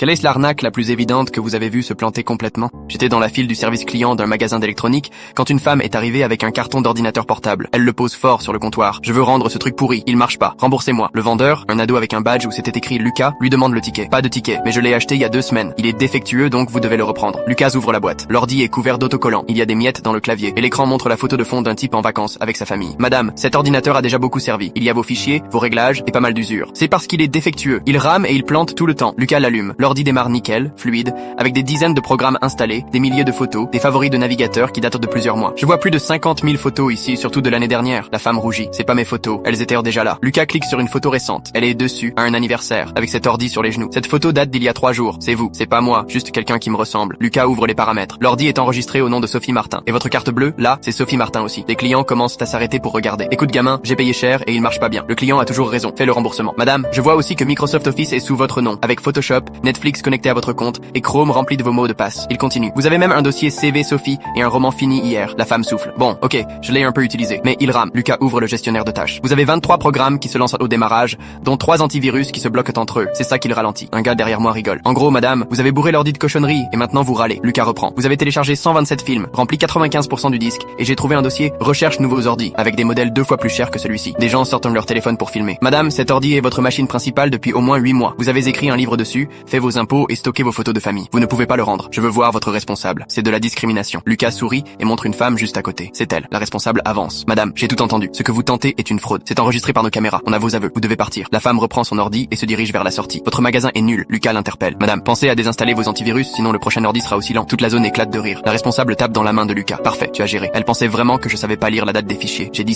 Quelle est l'arnaque la plus évidente que vous avez vue se planter complètement? J'étais dans la file du service client d'un magasin d'électronique quand une femme est arrivée avec un carton d'ordinateur portable. Elle le pose fort sur le comptoir. Je veux rendre ce truc pourri, il marche pas. Remboursez-moi. Le vendeur, un ado avec un badge où c'était écrit Lucas, lui demande le ticket. Pas de ticket, mais je l'ai acheté il y a 2 semaines. Il est défectueux donc vous devez le reprendre. Lucas ouvre la boîte. L'ordi est couvert d'autocollants. Il y a des miettes dans le clavier et l'écran montre la photo de fond d'un type en vacances avec sa famille. Madame, cet ordinateur a déjà beaucoup servi. Il y a vos fichiers, vos réglages et pas mal d'usure. C'est parce qu'il est défectueux. Il rame et il plante tout le temps. Lucas l'allume. L'ordi démarre nickel, fluide, avec des dizaines de programmes installés, des milliers de photos, des favoris de navigateurs qui datent de plusieurs mois. Je vois plus de 50 000 photos ici, surtout de l'année dernière. La femme rougit. C'est pas mes photos. Elles étaient déjà là. Lucas clique sur une photo récente. Elle est dessus, à un anniversaire, avec cet ordi sur les genoux. Cette photo date d'il y a 3 jours. C'est vous. C'est pas moi. Juste quelqu'un qui me ressemble. Lucas ouvre les paramètres. L'ordi est enregistré au nom de Sophie Martin. Et votre carte bleue, là, c'est Sophie Martin aussi. Les clients commencent à s'arrêter pour regarder. Écoute gamin, j'ai payé cher et il marche pas bien. Le client a toujours raison. Fais le remboursement. Madame, je vois aussi que Microsoft Office est sous votre nom, avec Photoshop, Netflix connecté à votre compte et Chrome rempli de vos mots de passe. Il continue. Vous avez même un dossier CV Sophie et un roman fini hier. La femme souffle. Bon, ok, je l'ai un peu utilisé, mais il rame. Lucas ouvre le gestionnaire de tâches. Vous avez 23 programmes qui se lancent au démarrage, dont 3 antivirus qui se bloquent entre eux. C'est ça qui le ralentit. Un gars derrière moi rigole. En gros, madame, vous avez bourré l'ordi de cochonneries et maintenant vous râlez. Lucas reprend. Vous avez téléchargé 127 films, rempli 95% du disque et j'ai trouvé un dossier recherche nouveaux ordi avec des modèles 2 fois plus chers que celui-ci. Des gens sortent leur téléphone pour filmer. Madame, cet ordi est votre machine principale depuis au moins 8 mois. Vous avez écrit un livre dessus, fait vos impôts et stocké vos photos de famille. Vous ne pouvez pas le rendre. Je veux voir votre responsable. C'est de la discrimination. Lucas sourit et montre une femme juste à côté. C'est elle. La responsable avance. Madame, j'ai tout entendu. Ce que vous tentez est une fraude. C'est enregistré par nos caméras. On a vos aveux. Vous devez partir. La femme reprend son ordi et se dirige vers la sortie. Votre magasin est nul. Lucas l'interpelle. Madame, pensez à désinstaller vos antivirus, sinon le prochain ordi sera aussi lent. Toute la zone éclate de rire. La responsable tape dans la main de Lucas. Parfait, tu as géré. Elle pensait vraiment que je savais pas lire la date des fichiers. J'ai dit